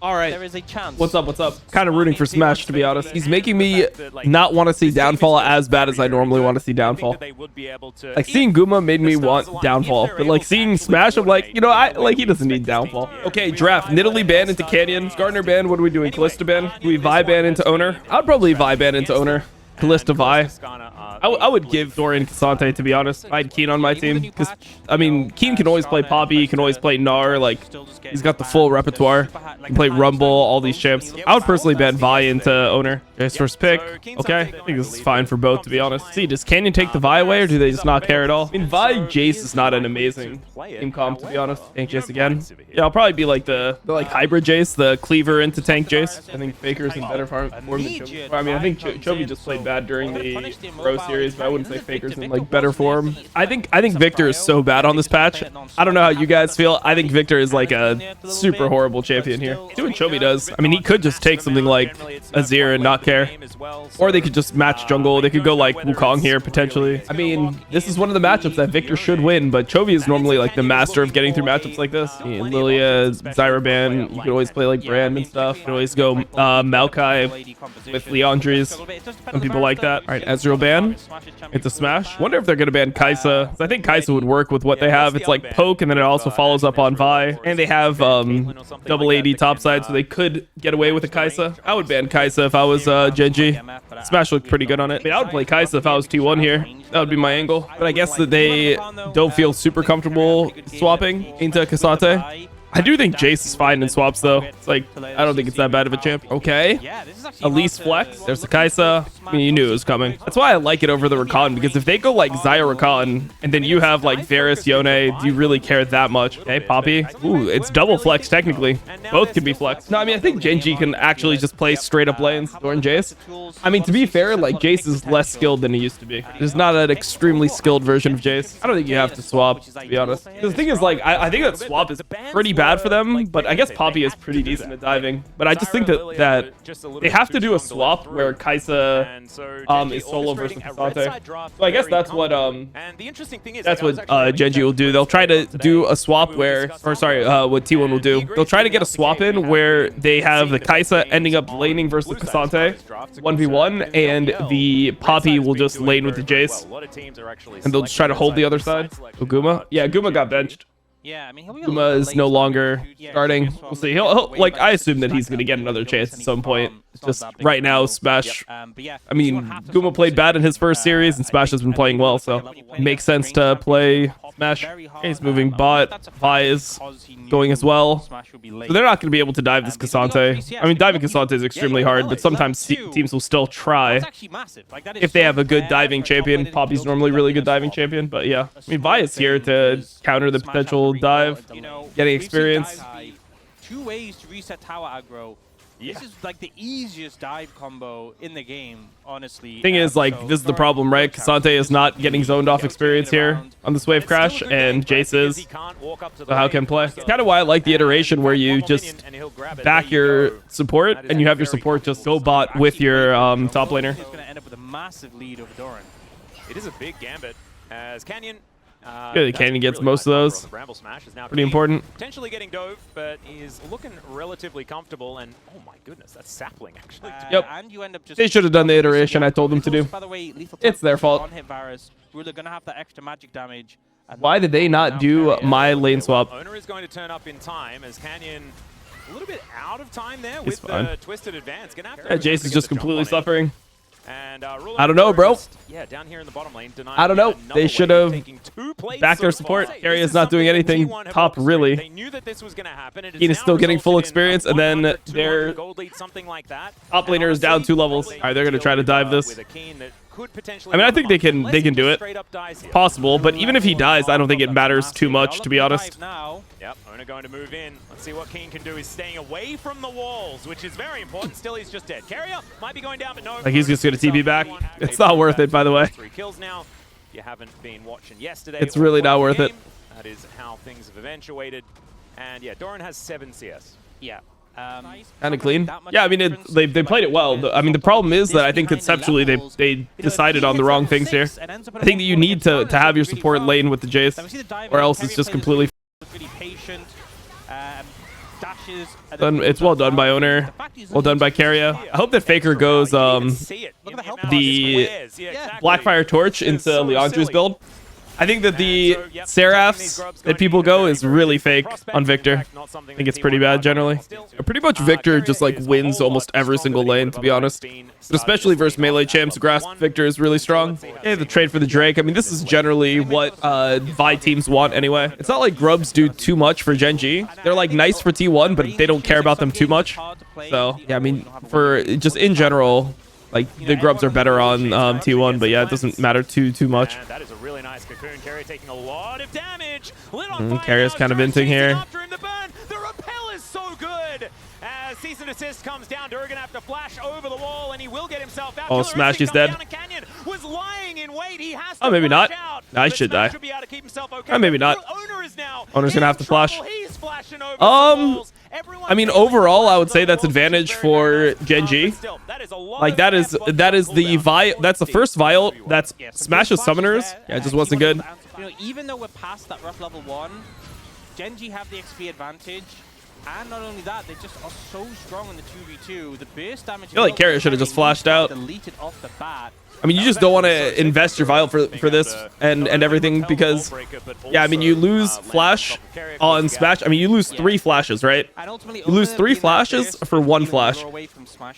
All right. There is a chance. What's up? What's up? Kind of rooting for Smash, to be honest. He's making me not want to see Downfall as bad as I normally want to see Downfall. Like, seeing Guma made me want Downfall, but like seeing Smash, I'm like, you know, he doesn't need Downfall. Okay, draft. Nidalee ban into Canyon. Gardner ban. What are we doing? Kalista ban. Do we Vi ban into Owner? I'd probably Vi ban into Owner. Kalista Vi. I would give Dorian Cassante, to be honest. I had Keen on my team because, I mean, Keen can always play Poppy, he can always play Gnar. Like, he's got the full repertoire. He can play Rumble, all these champs. I would personally ban Vi into Owner. Jace first pick. Okay, I think this is fine for both, to be honest. See, does Canyon take the Vi away, or do they just not care at all? I mean, Vi Jace is not an amazing team comp, to be honest. Tank Jace again. Yeah, I'll probably be like the like hybrid Jace, the cleaver into tank Jace. I think Faker's in better form than Chovy. I mean, I think Chovy just played bad during the Pro series, but I wouldn't say Faker's in like better form. I think Victor is so bad on this patch. I don't know how you guys feel. I think Victor is like a super horrible champion here. See what Chovy does. I mean, he could just take something like Azir and not care. Or they could just match jungle. They could go like Wukong here, potentially. I mean, this is one of the matchups that Victor should win, but Chovy is normally like the master of getting through matchups like this. Lilia, Zyra ban. You could always play like Brand and stuff. You could always go Maokai with Leandries. Some people like that. All right, Ezreal ban. It's a Smash. Wonder if they're going to ban Kai'Sa. I think Kai'Sa would work with what they have. It's like poke, and then it also follows up on Vi. And they have double AD topside, so they could get away with a Kai'Sa. I would ban Kai'Sa if I was GenG. Smash looked pretty good on it. I mean, I would play Kai'Sa if I was T1 here. That would be my angle. But I guess that they don't feel super comfortable swapping into Cassante. I do think Jace is fine in swaps, though. It's like, I don't think it's that bad of a champ. Okay. Elise flex. There's the Kai'Sa. I mean, you knew it was coming. That's why I like it over the Rakan, because if they go like Xayah Rakan, and then you have like Varus, Yone, do you really care that much? Okay, Poppy. Ooh, it's double flex, technically. Both can be flex. No, I mean, I think GenG can actually just play straight up lanes. Dorn Jace. I mean, to be fair, like, Jace is less skilled than he used to be. There's not an extremely skilled version of Jace. I don't think you have to swap, to be honest. Because the thing is, like, I think that swap is pretty bad for them, but I guess Poppy is pretty decent at diving. But I just think that they have to do a swap where Kai'Sa is solo versus Cassante. So I guess that's what GenG will do. They'll try to do a swap where, or sorry, what T1 will do. They'll try to get a swap in where they have the Kai'Sa ending up laning versus Cassante 1v1, and the Poppy will just lane with the Jace, and they'll just try to hold the other side. Guma? Yeah, Guma got benched. Yeah, I mean, Guma is no longer starting. We'll see. He'll like, I assume that he's going to get another chance at some point. It's just right now, Smash. I mean, Guma played bad in his first series, and Smash has been playing well, so it makes sense to play Smash. He's moving bot. Vi is going as well. So they're not going to be able to dive this Cassante. I mean, diving Cassante is extremely hard, but sometimes teams will still try if they have a good diving champion. Poppy's normally a really good diving champion, but yeah. I mean, Vi is here to counter the potential dive, getting experience. 2 ways to reset tower aggro. This is like the easiest dive combo in the game, honestly. Thing is, like, this is the problem, right? Cassante is not getting zoned off experience here on this wave crash, and Jace is. So how can play? It's kind of why I like the iteration where you just back your support, and you have your support just go bot with your top laner. He's going to end up with a massive lead over Doran. It is a big gambit as Canyon. Good, Canyon gets most of those. Pretty important. Potentially getting dove, but is looking relatively comfortable. And oh my goodness, that's sapling actually. Yep. And you end up just they should have done the iteration I told them to do. By the way, it's their fault. On hit Varus, we're going to have that extra magic damage. Why did they not do my lane swap? Owner is going to turn up in time as Canyon a little bit out of time there with the twisted advance. Yeah, Jace is just completely suffering. And, I don't know, bro. Yeah, down here in the bottom lane, I don't know. They should have backed their support. Carry is not doing anything top, really. They knew that this was going to happen. He is still getting full experience, and then their top laner is down 2 levels. All right, they're going to try to dive this. I mean, I think they can do it. It's possible, but even if he dies, I don't think it matters too much, to be honest. Yep, Owner going to move in. Let's see what Keen can do. He's staying away from the walls, which is very important. Still, he's just dead. Carrier might be going down, but no. Like, he's just going to TP back. It's not worth it, by the way. 3 kills now. If you haven't been watching yesterday, it's really not worth it. That is how things have eventuated. And yeah, Doran has 7 CS. Yeah. Kind of clean. Yeah, I mean, they played it well. I mean, the problem is that I think conceptually they decided on the wrong things here. I think that you need to have your support lane with the Jace, or else it's just completely. Really patient, It's well done by owner. Well done by Carrier. I hope that Faker goes the Blackfire Torch into Leandre's build. I think that the Seraphs that people go is really fake on Victor. I think it's pretty bad generally. Pretty much Victor just like wins almost every single lane, to be honest. But especially versus melee champs, Grasp Victor is really strong. Yeah, the trade for the Drake. I mean, this is generally what Vi teams want anyway. It's not like Grubs do too much for GenG. They're like nice for T1, but they don't care about them too much. So yeah, I mean, for just in general, like the Grubs are better on T1, but yeah, it doesn't matter too much. That is a really nice cocoon. Carrier taking a lot of damage. Carrier's kind of inting here. The repel is so good. As cease and desist comes down, Durr gonna have to flash over the wall, and he will get himself out. Oh, Smash is dead. Was lying in wait. He has to oh, maybe not. Out, I should die. Should be able to keep himself okay. Oh, maybe not. Owner's gonna have to flash. He's flashing over I mean, overall, I would say that's advantage for GenG. Like that is the that's the first vial. That's Smash's summoners. Yeah, it just wasn't good. You know, even though we're past that rough level 1, GenG have the XP advantage. And not only that, they just are so strong in the 2v2. The burst damage. I feel like Carrier should have just flashed out. Deleted off the bat. I mean, you just don't want to invest your vial for this and everything because, yeah, I mean, you lose flash on Smash. I mean, you lose 3 flashes, right? You lose 3 flashes for 1 flash.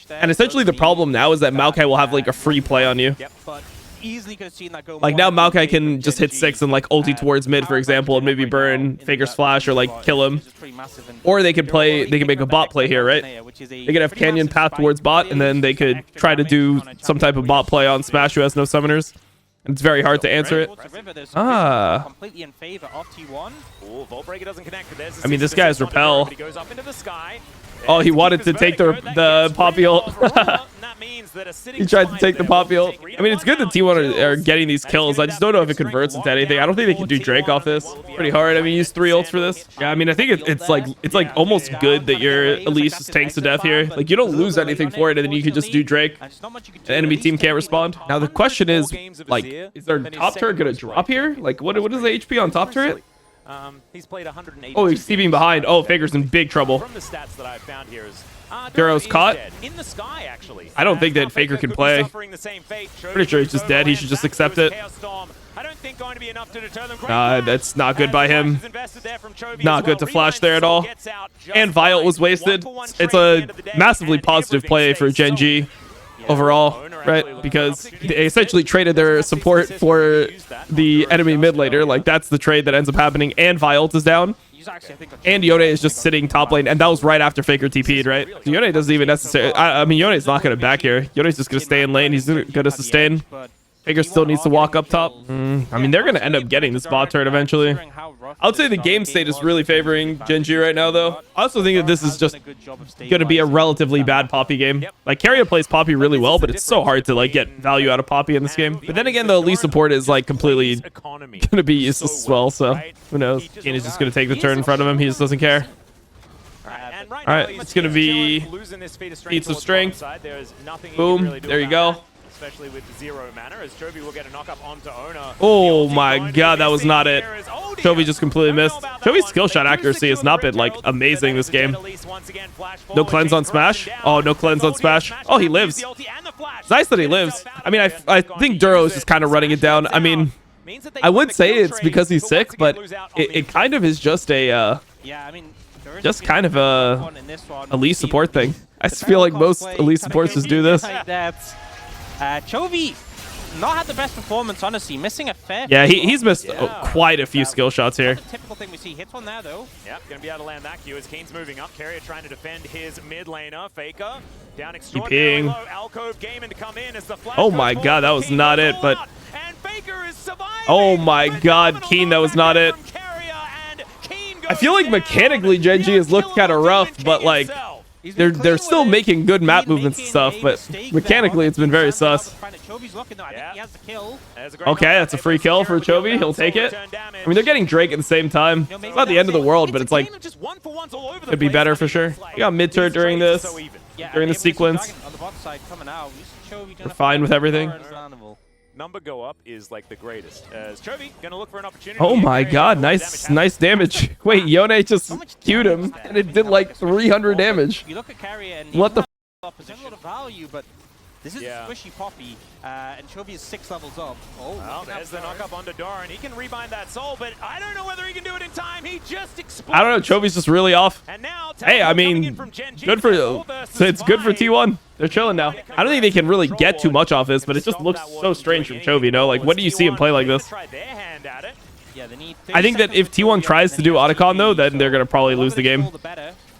And essentially the problem now is that Maokai will have like a free play on you. Easily could have seen that go. Like now Maokai can just hit 6 and like ulti towards mid, for example, and maybe burn Faker's flash or like kill him. Or they could make a bot play here, right? They could have Canyon path towards bot, and then they could try to do some type of bot play on Smash who has no summoners. And it's very hard to answer it. Ah. I mean, this guy's repel. Oh, he wanted to take the Poppy ult. He tried to take the Poppy ult. I mean, it's good that T1 are getting these kills. I just don't know if it converts into anything. I don't think they can do Drake off this. Pretty hard. I mean, use 3 ults for this. Yeah, I mean, I think it's like almost good that your Elise just tanks to death here. Like, you don't lose anything for it, and then you can just do Drake. The enemy team can't respond. Now, the question is, like, is their top turret going to drop here? Like, what is the HP on top turret? He's played 180. Oh, he's steaming behind. Oh, Faker's in big trouble. From the stats that I've found here is Duro's caught. In the sky, actually. I don't think that Faker can play. Pretty sure he's just dead. He should just accept it. That's not good by him. Not good to flash there at all. And Vial was wasted. It's a massively positive play for GenG overall, right? Because they essentially traded their support for the enemy mid laner. Like, that's the trade that ends up happening. And Vial is down. And Yone is just sitting top lane, and that was right after Faker TP'd, right? Yone doesn't even necessarily... I mean, Yone's not going to back here. Yone's just going to stay in lane. He's going to sustain. Faker still needs to walk up top. I mean, they're going to end up getting this bot turret eventually. I would say the game state is really favoring GenG right now, though. I also think that this is just going to be a relatively bad Poppy game. Like, Carrier plays Poppy really well, but it's so hard to, like, get value out of Poppy in this game. But then again, the elite support is, like, completely going to be useless as well, so who knows? Kane is just going to take the turn in front of him. He just doesn't care. All right, it's going to be feats of strength. Boom, there you go. Especially with 0 mana, as Chovy will get a knock up onto Owner. Oh my god, that was not it. Chovy just completely missed. Chovy's skill shot accuracy has not been like amazing this game. No cleanse on Smash. Oh, no cleanse on Smash. Oh, he lives. It's nice that he lives. I mean, I think Duro is just kind of running it down. I mean, I would say it's because he's sick, but it kind of is just a just kind of a elite support thing. I just feel like most elite supports just do this. Chovy not had the best performance, honestly, missing a fair. Yeah, he's missed quite a few skill shots here. The typical thing we see. Hits on there though. Yep, gonna be able to land that Q as Kane's moving up. Carrier trying to defend his mid laner. Faker down extraordinarily low. Alcove game and to come in as the flash. Oh my god, that was not it. But oh my god, Keen, that was not it. I feel like mechanically GenG has looked kind of rough, but like they're still making good map movements and stuff, but mechanically it's been very sus. Okay, that's a free kill for Chovy. He'll take it. I mean, they're getting Drake at the same time. It's not the end of the world, but it's like could be better for sure. We got mid turret during this, during the sequence. We're fine with everything. number go up is like the greatest. As Chovy gonna look for an opportunity. Oh my here. god, nice damage. Wait, Yone just queued him, and it did like 300 damage. You look at Carrier and What the f***? There's a lot of value, but this is a squishy Poppy, and Chovy is 6 levels up. Oh, well, there's the knock-up onto Doran. He can rebind that soul, but I don't know whether he can do it in time. He just explodes. I don't know, Chovy's just really off. And now, hey, I mean, good for it's good for T1. They're chilling now. I don't think they can really get too much off this, but it just looks so strange from Chovy, you know? Like, when do you see him play like this? I think that if T1 tries to do Otacon, though, then they're going to probably lose the game.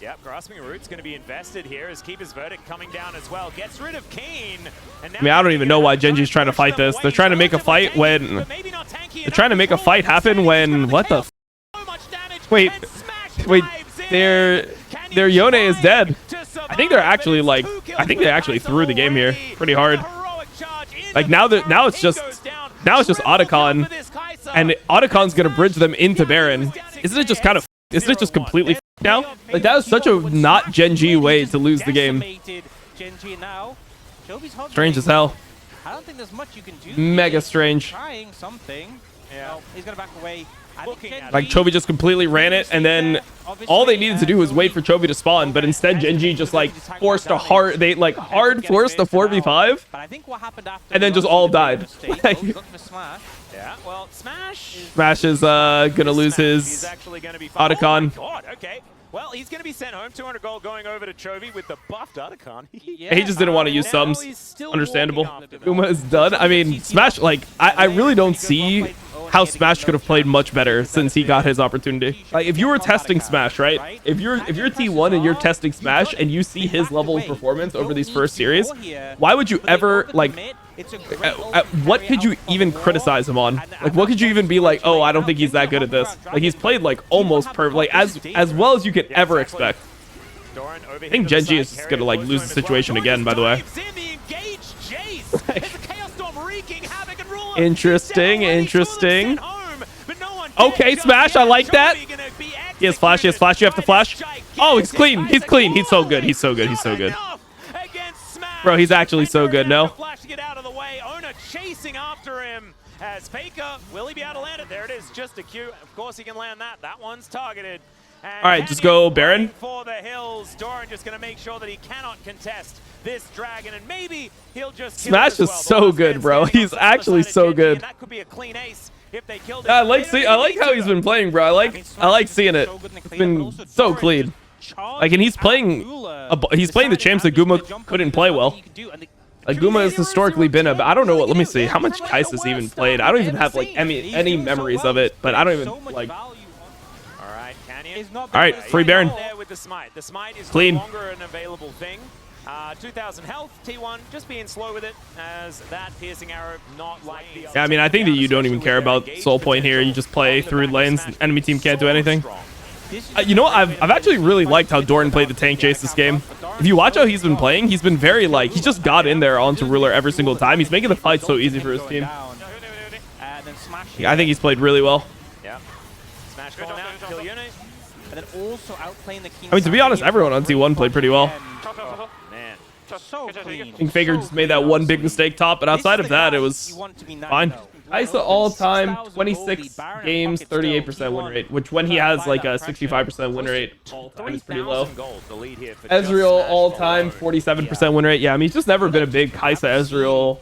Yep, Grasping Root's going to be invested here as Keeper's Verdict coming down as well. Gets rid of Kane. And I mean, I don't even know why GenG's trying to fight this. They're trying to make a fight when... They're trying to make a fight happen when... What the f... Wait, their Yone is dead. I think they're actually, like... I think they actually threw the game here pretty hard. Like, now it's just Otacon. And Otacon's going to bridge them into Baron. Isn't it just kind of... Isn't it just completely now? Like, that was such a not GenG way to lose the game. Strange as hell. I don't think there's much you can do. Mega strange. Trying something. Yeah. He's gonna back away. Like, Chovy just completely ran it, and then all they needed to do was wait for Chovy to spawn, but instead GenG just like forced a hard, they like hard forced a 4v5, and then just all died. Yeah, well, Smash is gonna lose his Otacon. Okay. Well, he's going to be sent home. 200 gold going over to Chovy with the buffed Otacon. Yeah, he just didn't want to use subs. Understandable. Uma is done. I mean, Smash, like, I really don't see how Smash could have played much better since he got his opportunity. Like, if you were testing Smash, right? If you're T1 and you're testing Smash and you see his level of performance over these first series, why would you ever, like, what could you even criticize him on? Like, what could you even be like, oh, I don't think he's that good at this? Like, he's played like almost perfect, like as well as you could ever expect. I think GenG is just gonna like lose the situation again, by the way. Interesting. Okay, Smash, I like that. He has flash, you have to flash. Oh, he's clean, he's so good, he's so good. Bro, he's actually so good, no? Chasing after him as Faker, will he be able to land it? There it is, just a Q. Of course he can land that. That one's targeted. And all right, just go Baron. For the hills, Doran just going to make sure that he cannot contest this dragon, and maybe he'll just Smash is so good, bro. He's actually so good. That could be a clean ace if they killed it. I like how he's been playing, bro. I like seeing it. It's been so clean. Like, and he's playing the champs that Guma couldn't play well. Like, Guma has historically been a... I don't know what... Let me see. How much Kha'zix even played? I don't even have, like, any memories of it. But I don't even, like... Alright, free Baron. The smite is clean. No longer an available thing. 2,000 health. T1 just being slow with it, as that piercing arrow not like the... Yeah, I mean, I think that you don't even care about soul point here. You just play through lanes. Enemy team can't do anything. You know what? I've actually really liked how Doran played the tank chase this game. If you watch how he's been playing, he's been very, like, he just got in there onto Ruler every single time. He's making the fight so easy for his team. Yeah, I think he's played really well. Yeah. Smash going down, kill unit. And then also outplaying the King. I mean, to be honest, everyone on T1 played pretty well. Man. So clean. I think Faker just made that one big mistake top, but outside of that, it was fine. Isa all-time 26 games, 38% win rate, which when he has like a 65% win rate all-time is pretty low. Ezreal all-time 47% win rate. Yeah, I mean, he's just never been a big Kai'Sa Ezreal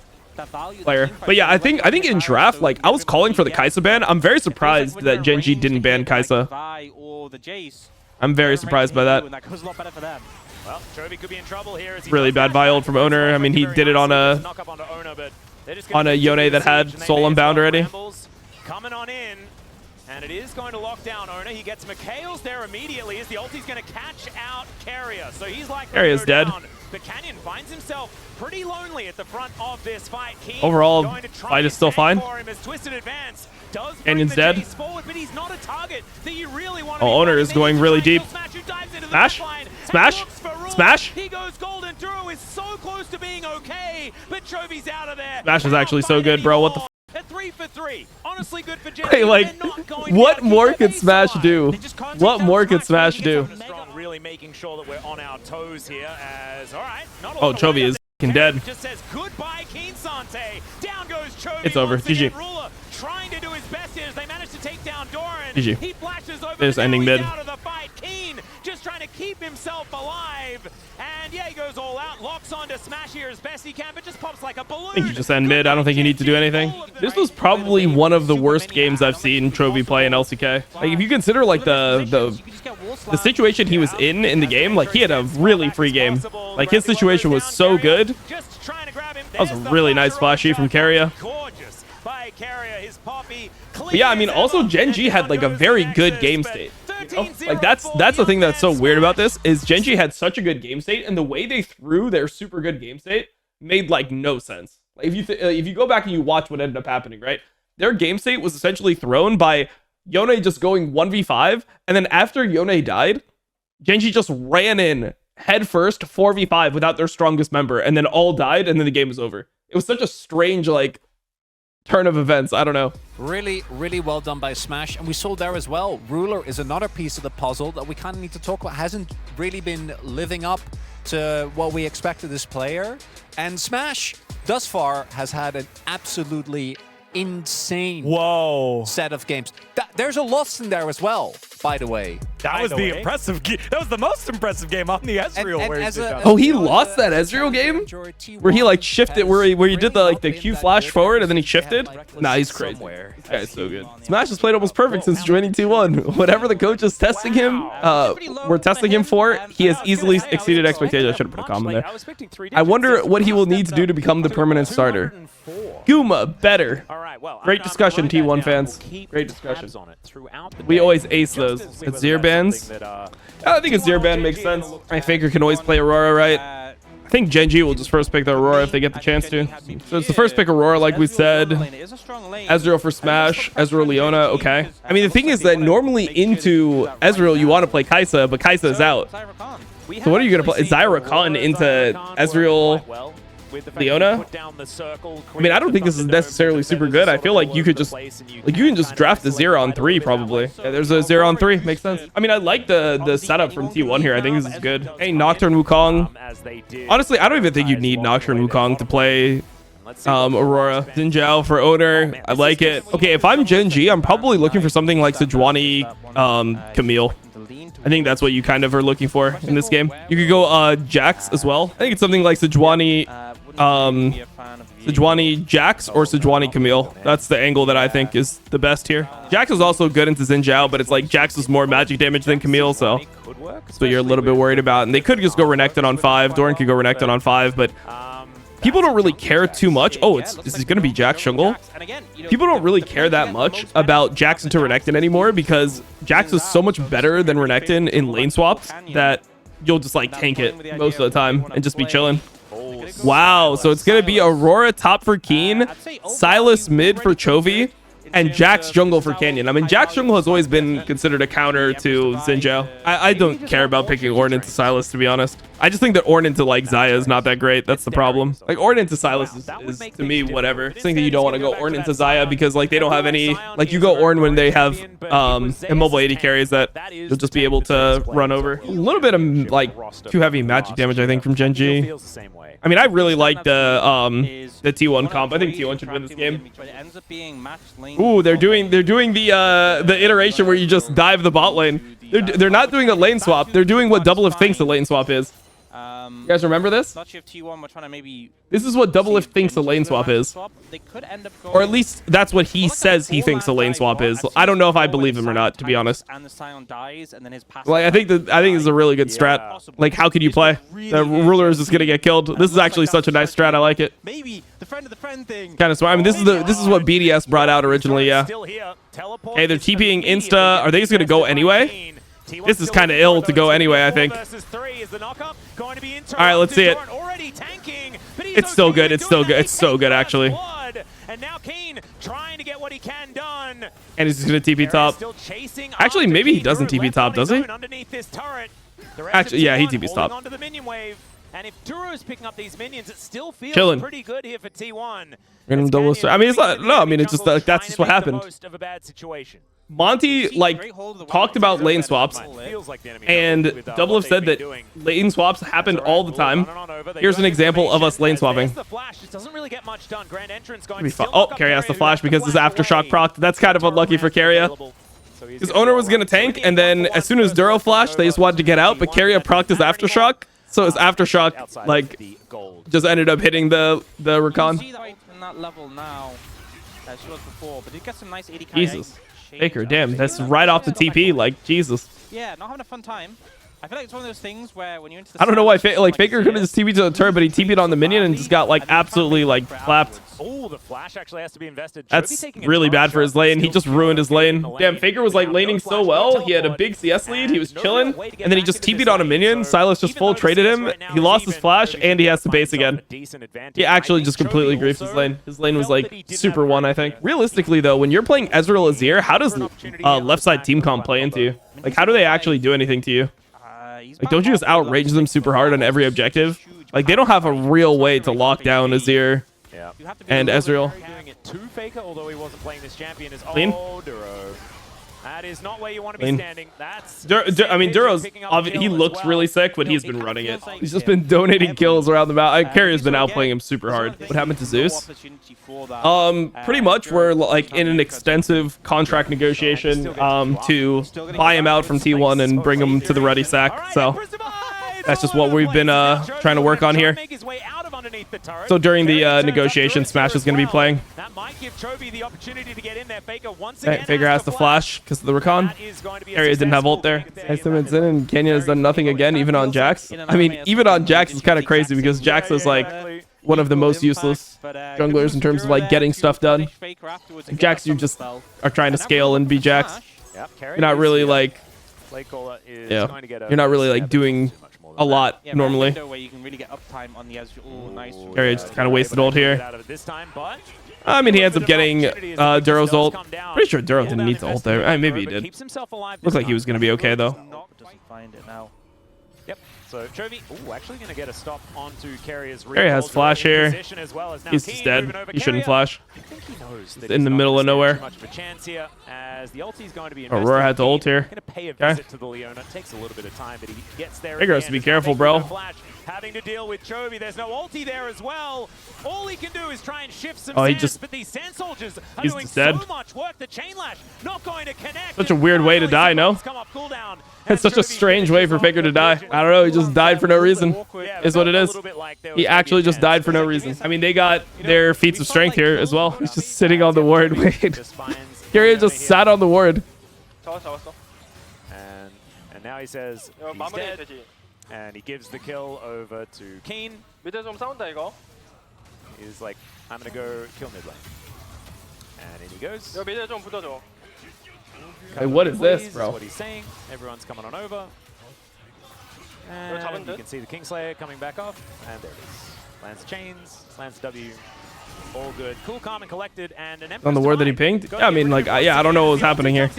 player. But yeah, I think in draft, like, I was calling for the Kai'Sa ban. I'm very surprised that GenG didn't ban Kai'Sa. I'm very surprised by that. Well, Chovy could be in trouble here. Really bad buy ult from Owner. I mean, he did it on a Yone that had Soul Unbound already. Coming on in, and it is going to lock down Owner. He gets Mikhail's there immediately as the ulti's going to catch out Carrier. So he's like Carrier's dead. But Canyon finds himself pretty lonely at the front of this fight. Overall, fight is still fine. Canyon's dead. Forward, but he's not a target that you really want to Owner is going really deep. Smash! Smash! Smash! He goes golden. Duro is so close to being okay, but Chovy's out of there. Smash is actually so good, bro. What the f? A 3 for 3. Honestly good for GenG. Hey, like, what more could Smash do? What more could Smash do? Really making sure that we're on our toes here as, all right, Oh, Chovy is Fucking dead. Just says goodbye, Keen Sante. Down goes Chovy. It's over. Once again, GG. Ruler trying to do his best here as they manage to take down Doran. GG. He flashes over. There's the ending he's mid. out of the fight. Keen just trying to keep himself alive. And yeah, he goes all out. Locks onto Smash here as best he can, but just pops like a balloon. I think you just end mid. I don't think you need to do anything. This was probably one of the worst games I've seen Chovy play in LCK. Like, if you consider like the situation he was in the game, like he had a really free game. Like his situation was so good. That was a really nice flashy from Keria. But yeah, I mean, also GenG had like a very good game state. You know? Like that's the thing that's so weird about this is GenG had such a good game state, and the way they threw their super good game state made like no sense. Like if you go back and you watch what ended up happening, right? Their game state was essentially thrown by Yone just going 1v5, and then after Yone died, GenG just ran in head first 4v5 without their strongest member, and then all died, and then the game was over. It was such a strange like turn of events. I don't know. Really, really well done by Smash. And we saw there as well, Ruler is another piece of the puzzle that we kind of need to talk about. Hasn't really been living up to what we expect of this player. And Smash, thus far, has had an absolutely insane set of games. There's a loss in there as well, by the way. That was the impressive game. That was the most impressive game on the Ezreal. Oh, he lost that Ezreal game where he like shifted, where he did the like the Q flash forward and then he shifted. Nah, he's crazy. This guy's so good. Smash has played almost perfect since joining T1. Whatever the coach is testing him, we're testing him for, he has easily exceeded expectations. I should have put a comment there. I wonder what he will need to do to become the permanent starter. Guma better. Great discussion, T1 fans. Great discussion. We always ace those. It's Azir bans. I think Azir ban makes sense. My Faker can always play Aurora, right? I think GenG will just first pick the Aurora if they get the chance to. So it's the first pick Aurora, like we said. Ezreal for Smash. Ezreal Leona, okay. I mean, the thing is that normally into Ezreal, you want to play Kai'Sa, but Kai'Sa is out. So what are you going to play? Is Zyra Khan into Ezreal Leona? I mean, I don't think this is necessarily super good. I feel like you could just you can just draft the 0 on 3 probably. Yeah, there's a 0 on 3. Makes sense. I mean, I like the setup from T1 here. I think this is good. Hey, Nocturne Wukong. Honestly, I don't even think you need Nocturne Wukong to play Aurora. Xin Zhao for Owner. I like it. Okay, if I'm GenG, I'm probably looking for something like Sejuani Camille. I think that's what you kind of are looking for in this game. You could go Jax as well. I think it's something like Sejuani Jax or Sejuani Camille. That's the angle that I think is the best here. Jax is also good into Xin Zhao, but it's like Jax is more magic damage than Camille, so that's what you're a little bit worried about. And they could just go Renekton on 5. Doran could go Renekton on 5, but people don't really care too much. Oh, this is going to be Jax jungle. People don't really care that much about Jax into Renekton anymore because Jax is so much better than Renekton in lane swaps that you'll just like tank it most of the time and just be chilling. Wow, so it's going to be Aurora top for Keen, Sylas mid for Chovy, and Jax jungle for Canyon. I mean, Jax jungle has always been considered a counter to Xin Zhao. I don't care about picking Ornn into Sylas, to be honest. I just think that Ornn into like Xayah is not that great. That's the problem. Like Ornn into Sylas is to me whatever. I think that you don't want to go Ornn into Xayah because like they don't have any, like you go Ornn when they have immobile AD carries that you'll just be able to run over. A little bit of like too heavy magic damage I think from GenG. I mean, I really like the T1 comp. I think T1 should win this game. Ooh, they're doing the iteration where you just dive the bot lane. They're not doing a lane swap. They're doing what Double If thinks a lane swap is. You guys remember this? This is what Double If thinks a lane swap is. Or at least that's what he says he thinks a lane swap is. I don't know if I believe him or not, to be honest. Like, I think this is a really good strat. Like, how could you play? The ruler is just gonna get killed. This is actually such a nice strat. I like it. Maybe the friend of the friend thing. Kind of smart. I mean, this is what BDS brought out originally. Yeah. Hey, they're TPing Insta. Are they just gonna go anyway? This is kind of ill to go anyway, I think. All right, let's see it. It's so good. It's so good. It's so good, actually. And now Kane trying to get what he can done. And he's just going to TP top. Actually, maybe he doesn't TP top, does he? Actually, yeah, he TP's top. And if Duro's picking up these minions, it still feels Chilling. pretty good here for T1. Random double. I mean, it's not. No, I mean, it's just like that's just what happened. Most of a bad situation. Monty like talked about lane swaps, and Doublelift said that lane swaps happened all the time. Here's an example of us lane swapping. Oh, Carry has the flash because this aftershock proc. That's kind of unlucky for Carrier. His owner was gonna tank, and then as soon as Duro flashed, they just wanted to get out, but Carrier procced his aftershock, so his aftershock like just ended up hitting the recon. Jesus. Faker, damn, that's right off the TP, like, Jesus. Yeah, not having a fun time. I feel like it's one of those things where when you're into the I don't know why Faker could have just TP'd to the turret, but he TP'd on the minion and just got like absolutely like clapped. Oh, the flash actually has to be invested. That's really bad for his lane. He just ruined his lane. Damn, Faker was like laning so well. He had a big CS lead. He was chilling, and then he just TP'd on a minion. Silas just full traded him. He lost his flash, and he has to base again. He actually just completely griefed his lane. His lane was like super one, I think. Realistically, though, when you're playing Ezreal Azir, how does left side team comp play into you? Like, how do they actually do anything to you? Like, don't you just outrage them super hard on every objective? Like, they don't have a real way to lock down Azir and Ezreal. Doing it to Faker, although he wasn't playing this champion, is Clean. Duro. That is not where you want to be standing. That's I mean, Duro's he looks really sick, but he's been running it. He's just been donating kills around the map. Carrier's been outplaying him super hard. What happened to Zeus? Pretty much we're like in an extensive contract negotiation to buy him out from T1 and bring him to the ready sack. So that's just what we've been trying to work on here. So during the negotiation, Smash is going to be playing. Faker has the flash because of the recon. Carrier didn't have ult there. Nice in, and Canyon has done nothing again, even on Jax. I mean, even on Jax is kind of crazy because Jax is like one of the most useless junglers in terms of like getting stuff done. Jax, you just are trying to scale and be Jax. You're not really like, you're not really like doing a lot normally. Carrier just kind of wasted ult here. I mean, he ends up getting Duro's ult. Pretty sure Duro didn't need to ult there. Maybe he did. Looks like he was going to be okay, though. Yep. So Chovy, actually going to get a stop onto Carrier's Carrier has flash here. He's just dead. He shouldn't flash. I think he knows that in the middle of nowhere. too much of a chance here, as the ulti is going to be Aurora had to ult here. Going to pay a visit to the Leona. It takes a little bit of time, but he gets there. Faker has to be careful, bro. Having to deal with Chovy. There's no ulti there as well. All he can do is try and shift some sands, but these sand soldiers are doing so much work. The chain lash not going to connect. Such a weird way to die, no? It's such a strange way for Faker to die. I don't know, he just died for no reason. Is what it is. He actually just died for no reason. I mean, they got their feats of strength here as well. He's just sitting on the ward. Wait. Carrier just sat on the ward. And now he says he's dead. And he gives the kill over to Keen. He's like, I'm going to go kill mid lane. And in he goes. Hey, what is this, bro? That's what he's saying. Everyone's coming on over. And you can see the Kingslayer coming back off. And there it is. Lands chains, lands W. All good. Cool, calm, and collected. And an on the word that he pinged? Yeah, I mean, like, yeah, I don't know what was happening here.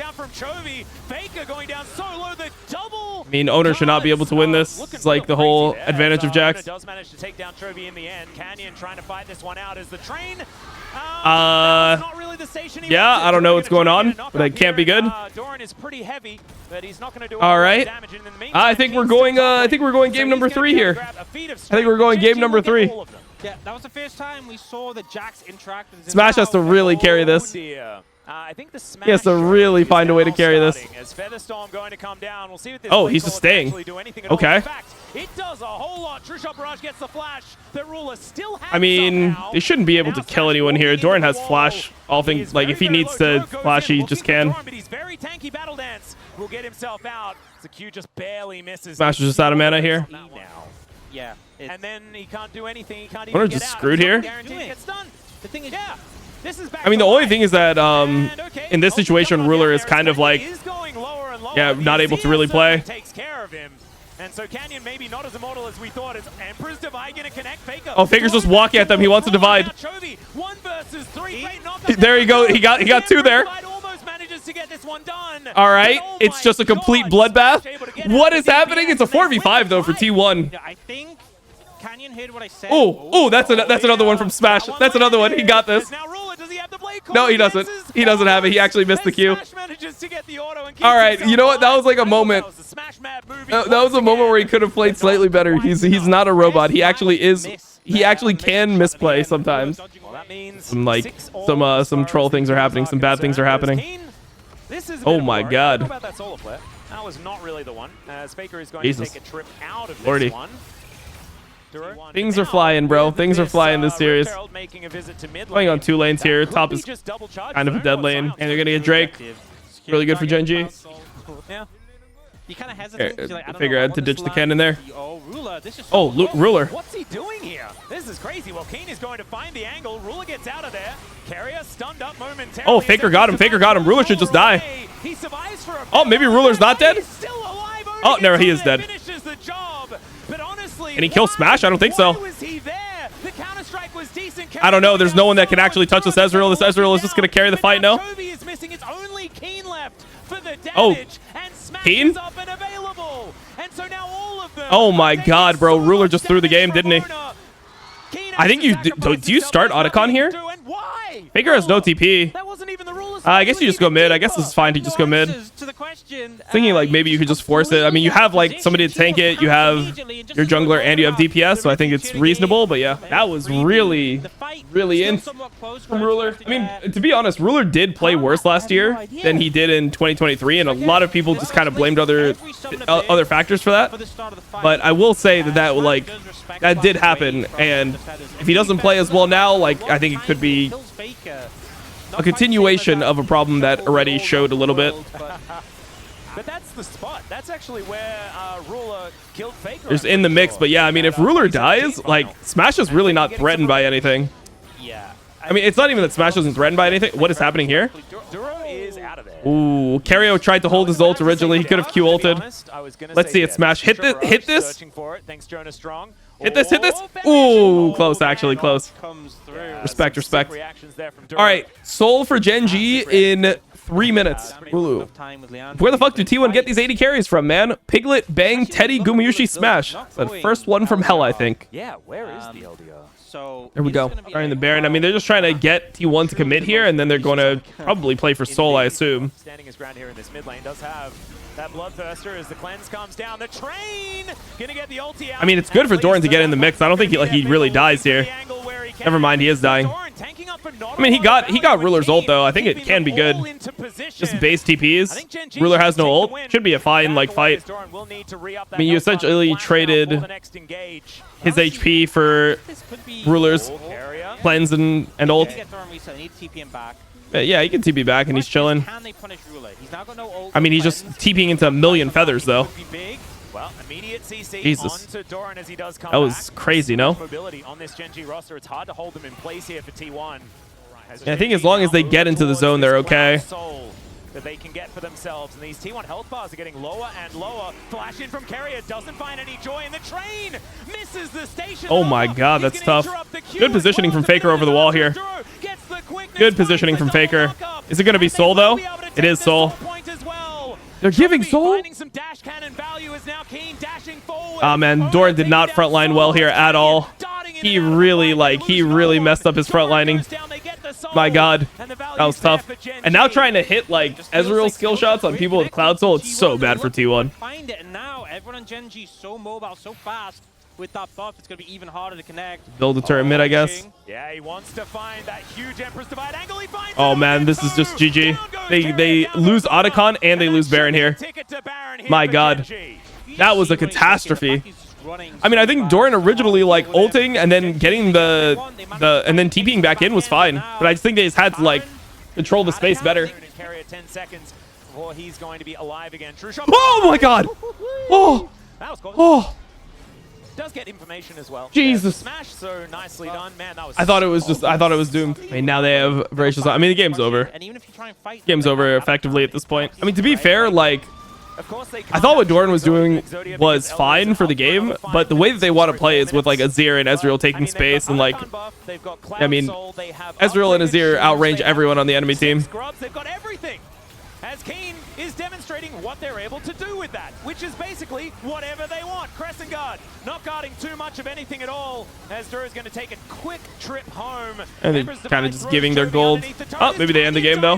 I mean, owner should not be able to win this. It's like the whole advantage of Jax. Does manage to take down Chovy in the end. Canyon trying to fight this one out as the train. Yeah, I don't know what's going on, but it can't be good. All right. I think we're going. I think we're going game number 3 here. I think we're going game number 3. Yeah, that was the first time we saw the Jax interact with his Smash has to really carry this. I think the Smash he has to really find a way to carry this. Oh, he's just staying. Okay. It does a whole lot. True Shot Barrage gets the flash. The ruler still has I mean, they shouldn't be able to kill anyone here. Doran has flash. All things like if he needs to flash, he just can. But he's very tanky. Battle Dance will get himself out. The Q just barely misses. Smash is just out of mana here. Yeah. And then he can't do anything. He can't even Owner get just out. screwed here. The thing is, this is back I mean, the only thing is that in this situation, Ruler is kind of like, not able to really play. Takes care of him. And so Canyon maybe not as immortal as we thought. Is Emperor's Divide gonna connect Faker? Oh, Faker's just walking at them. He wants to divide. 1 versus 3. There you go. He got 2 there. All right. It's just a complete bloodbath. What is happening? It's a 4v5 though for T1. I think Canyon heard what I said. Oh, that's another one from Smash. That's another one. He got this. No, he doesn't. He doesn't have it. He actually missed the Q. All right, you know what? That was like a moment. That was a moment where he could have played slightly better. He's not a robot. He actually is. He actually can misplay sometimes. Some troll things are happening. Some bad things are happening. Oh my God. That was not really the one. Faker is going Jesus. to take a trip out of Lordy. this one. Things are flying, bro. Things are flying this series. Playing on 2 lanes here. Top is kind of a dead lane. And they're going to get Drake. Really good for GenG. Yeah. You kind of hesitate. Figure out to ditch the cannon there. Oh, Ruler. What's he doing here? This is crazy. Well, Keen is going to find the angle. Ruler gets out of there. Carrier stunned up momentarily. Oh, Faker got him. Faker got him. Ruler should just die. He survives for a Oh, maybe Ruler's not dead? He's still alive. Oh, no, he is dead. Finishes the job. But honestly, Can he kill Smash? I don't think so. why was he there? The counter-strike was decent. I don't know. There's no one that can actually touch this Ezreal. This Ezreal is just going to carry the fight now. Chovy is missing. It's only Keen left for the damage. Oh, and Smash Keen? is up and available. And so now all of them. Oh my God, bro. Ruler just threw the game, didn't he? I think you do you start Otacon here? Faker has no TP. That wasn't even the rules. I guess you just go mid. I guess this is fine to just go mid. Thinking like maybe you could just force it. I mean, you have like somebody to tank it. You have your jungler and you have DPS, so I think it's reasonable. But yeah, that was really in from Ruler. I mean, to be honest, Ruler did play worse last year than he did in 2023, and a lot of people just kind of blamed other factors for that. But I will say that did happen, and if he doesn't play as well now, like I think it could be a continuation of a problem that already showed a little bit. But that's the spot. That's actually where Ruler killed Faker. There's in the mix, but yeah, I mean, if Ruler dies, like Smash is really not threatened by anything. Yeah. I mean, it's not even that Smash isn't threatened by anything. What is happening here? Duro is out of there. Ooh, Cario tried to hold his ult originally. He could have Q ulted. Let's see it, Smash. Hit this. Hit this. Hit this. Hit this. Ooh, close, actually, close. Respect, respect. All right, Soul for GenG in 3 minutes. Ooh. Where the fuck do T1 get these 80 carries from, man? Piglet, Bang, Teddy, Gumayushi, Smash. The first one from hell, I think. Yeah, where is the LDR? So there we go. Starting the Baron. I mean, they're just trying to get T1 to commit here, and then they're going to probably play for Soul, I assume. Standing his ground here in this mid lane does have that Bloodthirster as the cleanse comes down. The train gonna get the ulti out. I mean, it's good for Doran to get in the mix. I don't think he really dies here. Never mind, he is dying. I mean, he got Ruler's ult though. I think it can be good. Just base TPs. Ruler has no ult. Should be a fine fight. I mean, you essentially traded his HP for Ruler's cleanse and ult. Yeah, he can TP back and he's chilling. I mean, he's just TPing into a million feathers though. Well, immediate CC Jesus. onto Doran as he does come that was back. crazy, no? Mobility on this GenG roster. It's hard to hold them in place here for T1. Yeah, I think as long as they get into the zone, they're okay. That they can get for themselves, and these T1 health bars are getting lower and lower. Flash in from Carrier, doesn't find any joy, and the train misses the station. Oh my God, that's tough. Good positioning from Faker over the wall here. Good positioning from Faker. Is it going to be Soul though? It is Soul. They're giving Soul? Ah, man, Doran did not frontline well here at all. He really messed up his frontlining. My God, that was tough. And now trying to hit like Ezreal skill shots on people with Cloud Soul, it's so bad for T1. Find it, and now everyone on GenG so mobile, so fast. With that buff, it's going to be even harder to connect. Build a turret mid, I guess. Yeah, he wants to find that huge Empress Divide angle. He finds oh man, this is just GG. They lose Otacon and they lose Baron here. My God, that was a catastrophe. I mean, I think Doran originally like ulting and then getting and then TPing back in was fine, but I just think they just had to like control the space better. 10 seconds before he's going to be alive again. Oh my God! Oh, oh. Does get information as well. Jesus. Smash so nicely done. Man, that was I thought it was doomed. I mean, now they have Voracious. I mean, the game's over. Game's over effectively at this point. I mean, to be fair, like, I thought what Doran was doing was fine for the game, but the way that they want to play is with like Azir and Ezreal taking space and like, I mean, Ezreal and Azir outrange everyone on the enemy team. They've got everything. As Kane is demonstrating what they're able to do with that, which is basically whatever they want. Crescent Guard not guarding too much of anything at all, as Duro's going to take a quick trip home. And they're kind of just giving their gold. Oh, maybe they end the game, though.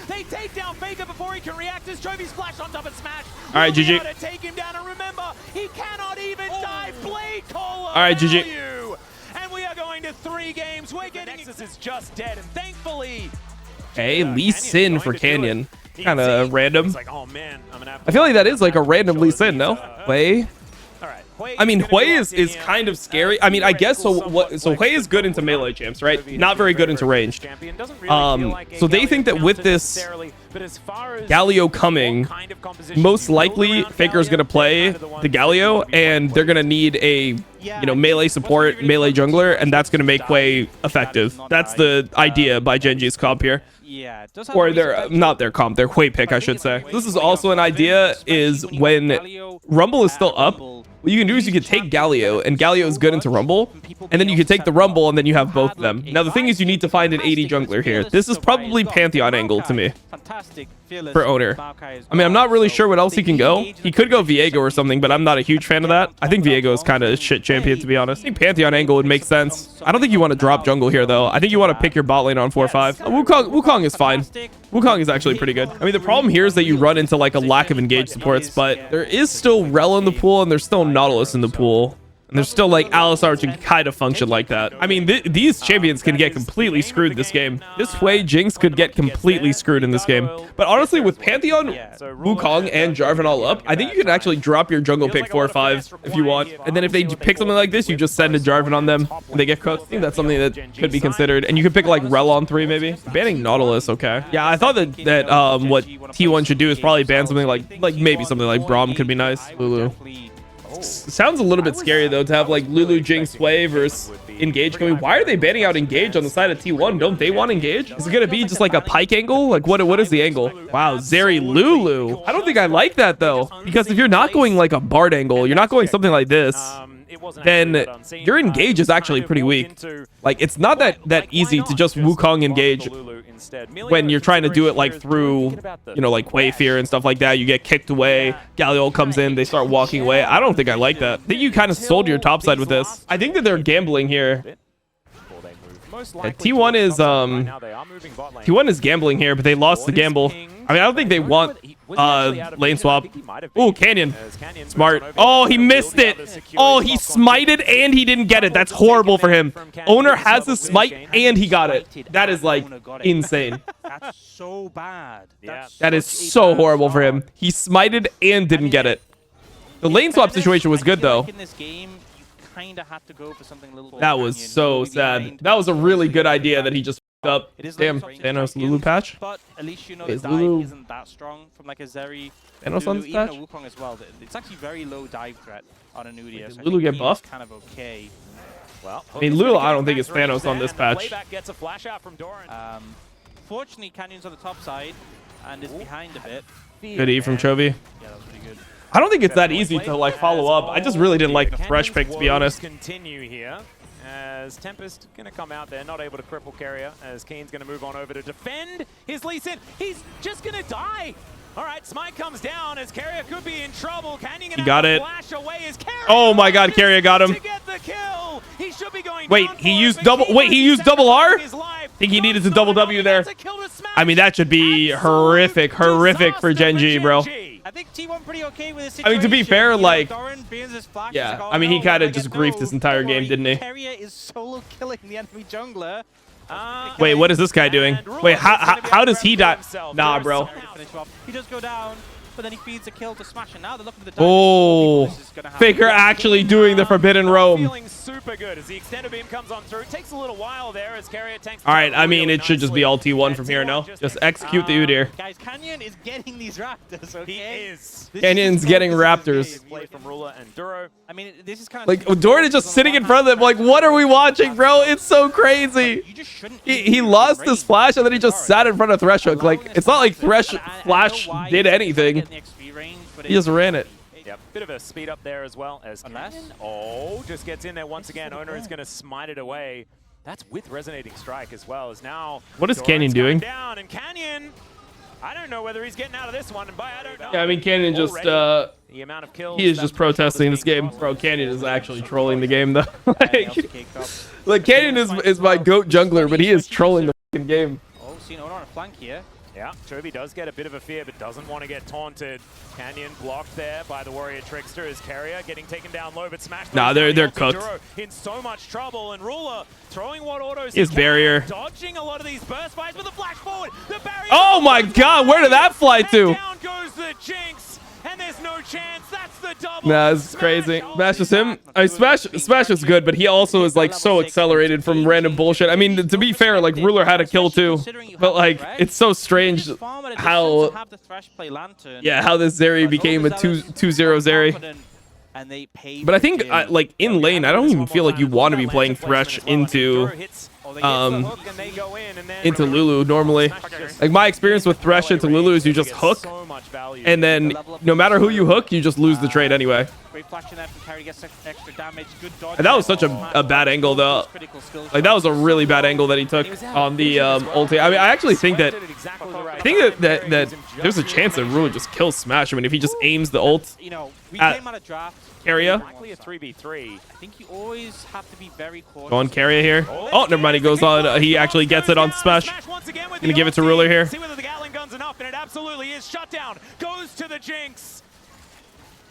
They take down Faker before he can react as Chovy splash on top of Smash. All right, GG. Take him down, and remember, he cannot even die. Blade Caller. All right, GG. And we are going to 3 games. We're getting Nexus is just dead, and thankfully, hey, Lee Sin for Canyon. Kind of random. like, oh man, I'm gonna have to I feel like that is like a random Lee Sin, no? Hui? All right. I mean, Hui is kind of scary. I mean, I guess so. So Hui is good into melee champs, right? Not very good into ranged. So they think that with this Galio coming, most likely Faker's gonna play the Galio, and they're gonna need a melee support, melee jungler, and that's gonna make Hui effective. That's the idea by GenG's comp here. Yeah, Or their not their comp, their Hui pick, I should say. This is also an idea is when Rumble is still up, what you can do is you can take Galio, and Galio is good into Rumble, and then you can take the Rumble, and then you have both of them. Now the thing is, you need to find an AD jungler here. This is probably Pantheon angle to me for owner. I mean, I'm not really sure what else he can go. He could go Viego or something, but I'm not a huge fan of that. I think Viego is kind of a shit champion, to be honest. I think Pantheon angle would make sense. I don't think you want to drop jungle here, though. I think you want to pick your bot lane on 4-5. Wukong is fine. Wukong is actually pretty good. I mean, the problem here is that you run into like a lack of engaged supports, but there is still Rel in the pool, and there's still Nautilus in the pool. And there's still like Alice Arch can kind of function like that. I mean, these champions can get completely screwed this game. This way, Jinx could get completely screwed in this game. But honestly, with Pantheon, Wukong, and Jarvan all up, I think you can actually drop your jungle pick 4-5 if you want. And then if they pick something like this, you just send a Jarvan on them and they get cooked. I think that's something that could be considered. And you could pick like Rel on 3 maybe. Banning Nautilus, okay. Yeah, I thought that what T1 should do is probably ban something like maybe something like Braum could be nice. Lulu. Sounds a little bit scary though to have like Lulu, Jinx, Sway versus Engage coming. Why are they banning out Engage on the side of T1? Don't they want Engage? Is it gonna be just like a pike angle? Like what is the angle? Wow, Zeri Lulu. I don't think I like that though, because if you're not going like a Bard angle, you're not going something like this, then your Engage is actually pretty weak. Like it's not that easy to just Wukong Engage when you're trying to do it like through, like Wayfear and stuff like that. You get kicked away, Galio comes in, they start walking away. I don't think I like that. I think you kind of sold your top side with this. I think that they're gambling here. Yeah, T1 is gambling here, but they lost the gamble. I mean, I don't think they want lane swap. Oh, Canyon. Smart. Oh, he missed it. Oh, he smited and he didn't get it. That's horrible for him. Owner has the smite and he got it. That is like insane. That's so bad. That is so horrible for him. He smited and didn't get it. The lane swap situation was good though. That was so sad. That was a really good idea that he just f***ed up. Damn, Thanos Lulu patch. But at least the dive isn't that strong from like a Zeri. Thanos on this patch? Even a Wukong as well. It's actually very low dive threat on a Nudia. Did Lulu get buffed? Kind of okay. Well, I mean, Lulu, I don't think it's Thanos on this patch. Fortunately, Canyon's on the top side and is behind a bit. Good E from Chovy. Yeah, that was pretty good. I don't think it's that easy to like follow up. I just really didn't like the Thresh pick, to be honest. Continue here as Tempest gonna come out there, not able to cripple Carrier, as Kane's gonna move on over to defend his Lee Sin. He's just gonna die. All right, Smite comes down as Carrier could be in trouble. Canyon he got it. Flash away as Carrier. Oh my God, Carrier got him. To get the kill. He should be going Wait, he used double. Wait, he used double R. I think he needed to double W there. I mean, that should be horrific for GenG, bro. I think T1 pretty okay with this situation. I mean, to be fair, like, yeah, I mean, he kind of just griefed this entire game, didn't he? Carrier is solo killing the enemy jungler. Wait, what is this guy doing? Wait, how does he die? Nah, bro. He does go down, but then he feeds a kill to Smash, and now they're looking for the oh, Faker actually doing the Forbidden Roam. Feeling super good as the extended beam comes on through. It takes a little while there as Carrier tanks. All right, I mean, it should just be all T1 from here, no? Just execute the Udyr. Guys, Canyon is getting these Raptors, okay? He is. Canyon's getting Raptors. Play from Ruler and Duro. I mean, this is kind of like Doran is just sitting in front of them. Like, what are we watching, bro? It's so crazy. He lost the splash and then he just sat in front of Threshhook. Like, it's not like Flash did anything. He just ran it. Yep, bit of a speed up there as well as Canyon. Oh, just gets in there once again. Owner is going to smite it away. That's with Resonating Strike as well as now. What is Canyon doing? Down and Canyon I don't know whether he's getting out of this one, and I don't know. Yeah, I mean, Canyon just, the amount of kills he is just protesting this game. Bro, Canyon is actually trolling the game, though. like, Canyon is my GOAT jungler, but he is trolling the fucking game. Oh, seen Ono on a flank here. Yeah, Chovy does get a bit of a fear, but doesn't want to get taunted. Canyon blocked there by the Warrior Trickster as Carrier getting taken down low, but smashed. Nah, they're cooked. In so much trouble, and Ruler throwing what autos. His barrier. Dodging a lot of these burst fights with a flash forward. The barrier. Oh my God, where did that fly to? Down goes the Jinx, and there's no chance. That's the double. Nah, this is crazy. Smash is him. Smash is good, but he also is like so accelerated from random bullshit. I mean, to be fair, like Ruler had a kill too, but like it's so strange how how this Zeri became a 2-0 Zeri. But I think like in lane, I don't even feel like you want to be playing Thresh into Lulu normally. Like my experience with Thresh into Lulu is you just hook, and then no matter who you hook, you just lose the trade anyway. And that was such a bad angle though. Like that was a really bad angle that he took on the ulti. I mean, I actually think that that there's a chance that Ruler just kills Smash. I mean, if he just aims the ult at Carrier. A 3v3. I think you always have to be very cautious. Go on Carrier here. Oh, never mind. He goes on. He actually gets it on Smash. Gonna give it to Ruler here. See whether the Gatling gun's enough, and it absolutely is. Shutdown goes to the Jinx.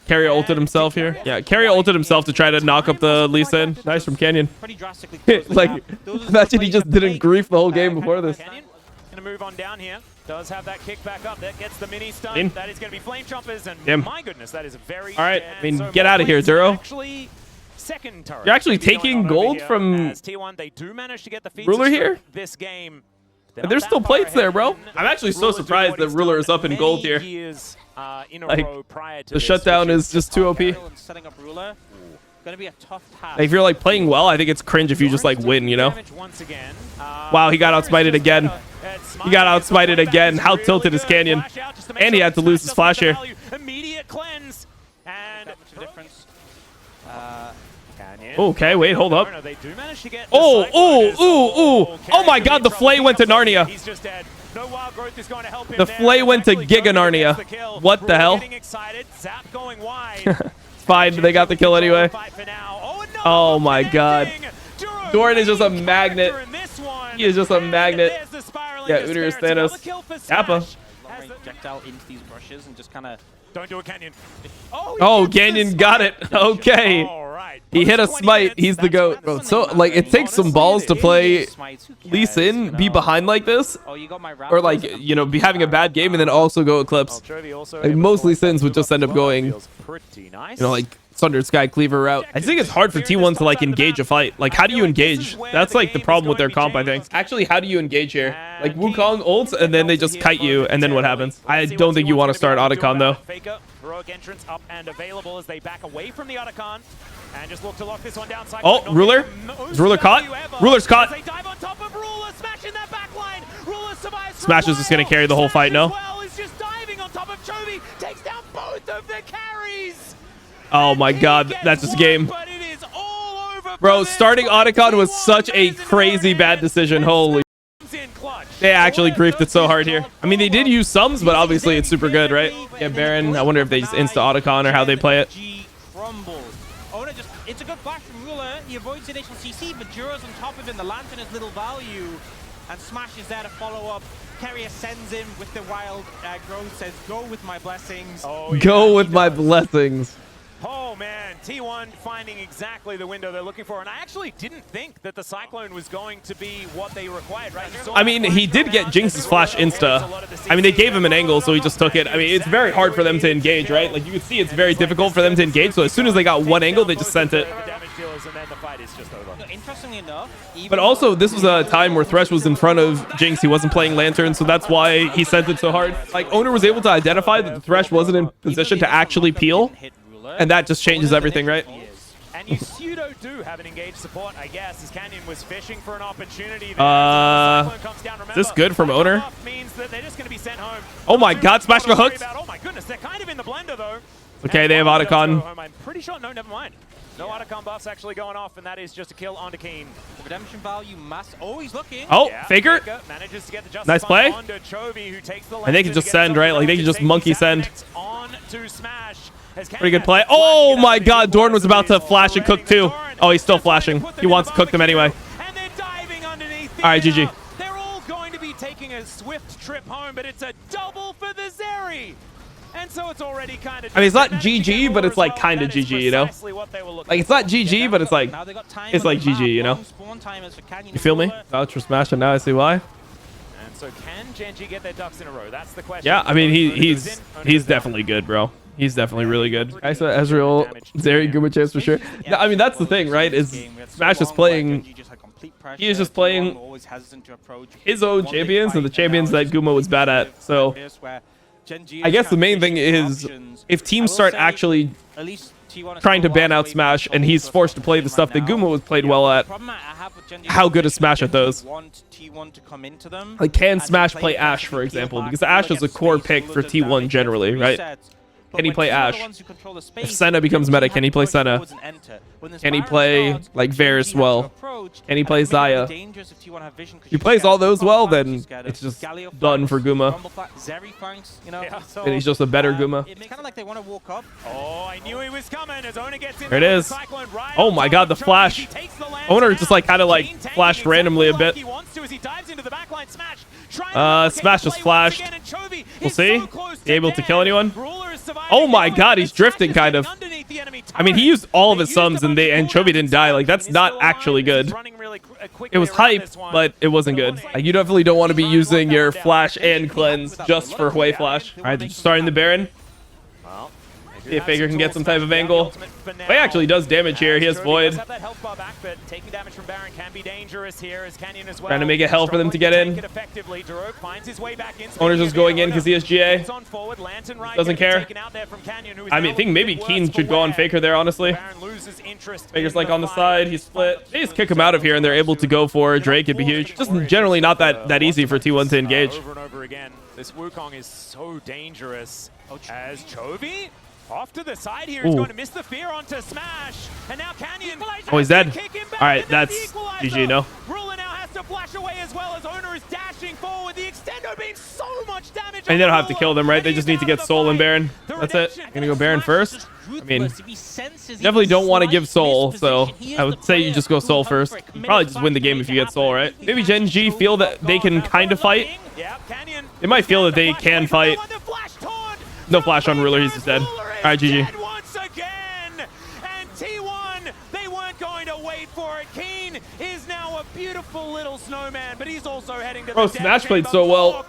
Carrier ulted himself here. Yeah, Carrier ulted himself to try to knock up the Lee Sin. Nice from Canyon. Pretty drastically. Like, imagine he just didn't grief the whole game before this. Canyon gonna move on down here. Does have that kick back up. That gets the mini stun. That is going to be flame chompers, and my goodness, that is a very. All right, I mean, get out of here, Zero. Actually, second turret. You're actually taking gold from T1. They do manage to get the feeds Ruler here. This game. And there's still plates there, bro. I'm actually so surprised that Ruler is up in gold here. Like, the shutdown is just too OP. Gonna be a tough task. Like, if you're like playing well, I think it's cringe if you just like win, you know? Wow, he got outsmited again. He got outsmited again. How tilted is Canyon? And he had to lose his flash here. Immediate cleanse. And okay, wait, hold up. Oh my God, the Flay went to Narnia. He's just dead. No wild growth is going to help him. The Flay went to Giga Narnia. What the hell? Zap going wide. Fine, they got the kill anyway. Oh my God. Doran is just a magnet. He is just a magnet. Yeah, Udyr is Thanos. Kappa. Projectile into these brushes and just kind of. Don't do a Canyon. Oh, Canyon got it. Okay. He hit a smite. He's the GOAT. Bro, so, like, it takes some balls to play Lee Sin, be behind like this. Or, like, you know, be having a bad game and then also go Eclipse. Like, most Lee Sins would just end up going, you know, like, Sundered Sky Cleaver route. I think it's hard for T1 to, like, engage a fight. Like, how do you engage? That's, like, the problem with their comp, I think. Actually, how do you engage here? Like, Wukong ults, and then they just kite you, and then what happens? I don't think you want to start Otacon, though. Heroic entrance up and available as they back away from the Otacon. And just look to lock this one down. Oh, Ruler. Is Ruler caught? Ruler's caught. They dive on top of Ruler, smashing that back line. Ruler survives. Smash is just going to carry the whole fight, no? Is just diving on top of Chovy, takes down both of the carries. Oh my God, that's this game. Bro, starting Otacon was such a crazy bad decision. Holy. They actually griefed it so hard here. I mean, they did use sums, but obviously it's super good, right? Yeah, Baron. I wonder if they just insta Otacon or how they play it. It's a good flash from Ruler. He avoids the initial CC, but Juro's on top of him. The Lantern has little value. And Smash is there to follow up. Carrier sends him with the wild growth, says, go with my blessings. Oh, yeah. Go with my blessings. Oh man, T1 finding exactly the window they're looking for, and I actually didn't think that the Cyclone was going to be what they required, right? I mean, he did get Jinx's flash insta. I mean, they gave him an angle, so he just took it. I mean, it's very hard for them to engage, right? Like, you can see it's very difficult for them to engage, so as soon as they got one angle, they just sent it. Interestingly enough, but also, this was a time where Thresh was in front of Jinx. He wasn't playing Lantern, so that's why he sent it so hard. Like, Owner was able to identify that the Thresh wasn't in position to actually peel. And that just changes everything, right? And you pseudo do have an engaged support, I guess, as Canyon was fishing for an opportunity. Is this good from Owner? Means that they're just going to be sent home. Oh my God, Smash got hooked. Oh my goodness, they're kind of in the blender though. Okay, they have Otacon. I'm pretty sure. No, never mind. No Otacon buffs actually going off, and that is just a kill onto Keen. The redemption value mass. Oh, he's looking. Oh, Yeah, Faker. manages to get the justice Nice play. onto Chovy, who takes the And they can just send, right? Like, they can just monkey send. On to Smash. Pretty good play. Oh my god, Dorn was about to flash and cook too. Oh, he's still flashing. He wants to cook them anyway. And they're diving underneath. All right, GG. They're all going to be taking a swift trip home, but it's a double for the Zeri. And so it's already kind of... I mean, it's not GG, but it's like kind of GG, you know? Like, it's not GG, but it's like GG, you know? You feel me? Vouch for Smash, and now I see why. And so can GenG get their ducks in a row? That's the question. Yeah, I mean, he's definitely good, bro. He's definitely really good. I saw Ezreal, Zeri, Guma chance for sure. No, I mean, that's the thing, right? Is Smash is playing... He is just playing his own champions and the champions that Guma was bad at. So I guess the main thing is if teams start actually trying to ban out Smash and he's forced to play the stuff that Guma was played well at, how good is Smash at those? Like, can Smash play Ashe, for example? Because Ashe is a core pick for T1 generally, right? Can he play Ashe? If Senna becomes meta, can he play Senna? Can he play like Varus well? Can he play Xayah? If he plays all those well, then it's just done for Guma. And he's just a better Guma. It's kind of like they want to walk up. Oh, I knew he was coming. As Owner gets in there it is. Oh my god, the flash. Owner just like kind of like flashed randomly a bit. Smash just flashed. We'll see. He able to kill anyone? Oh my god, he's drifting kind of. I mean, he used all of his sums and Chovy didn't die. Like, that's not actually good. It was hype, but it wasn't good. Like, you definitely don't want to be using your flash and cleanse just for Hui flash. All right, they're starting the Baron. See if Faker can get some type of angle. He actually does damage here. He has Void. Trying to make it hell for them to get in. Owner's just going in because he has GA. Doesn't care. I mean, I think maybe Keen should go on Faker there, honestly. Faker's like on the side. He's split. They just kick him out of here and they're able to go for Drake. It'd be huge. Just generally not that easy for T1 to engage. Over and over again. This Wukong is so dangerous. As Chovy off to the side here, he's going to miss the fear onto Smash, and now Canyon. Oh, he's dead. All right, that's GG, no? Ruler now has to flash away as well as Owner is dashing forward. The extendo being so much damage. And they don't have to kill them, right? They just need to get Soul and Baron. That's it. I'm gonna go Baron first. I mean, definitely don't want to give Soul, so I would say you just go Soul first. You probably just win the game if you get Soul, right? Maybe GenG feel that they can kind of fight. They might feel that they can fight. No flash on Ruler, he's just dead. All right, GG. Once again, and T1, they weren't going to wait for it. Keen is now a beautiful little snowman, but he's also heading to bro, the Smash played so well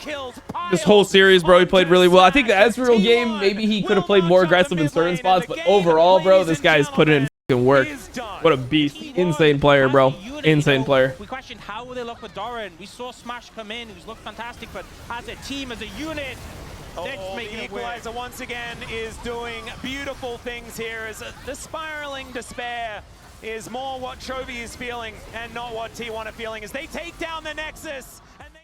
this whole series, bro. He played really well. I think the Ezreal game, maybe he could have played more aggressive in certain spots, but overall, bro, this guy's putting in fucking work. What a beast. Insane player, bro. Insane player. We questioned how will they look with Doran. We saw Smash come in, who's looked fantastic, but as a team, as a unit, the equalizer once again is doing beautiful things here as the spiraling despair is more what Chovy is feeling and not what T1 are feeling as they take down the Nexus.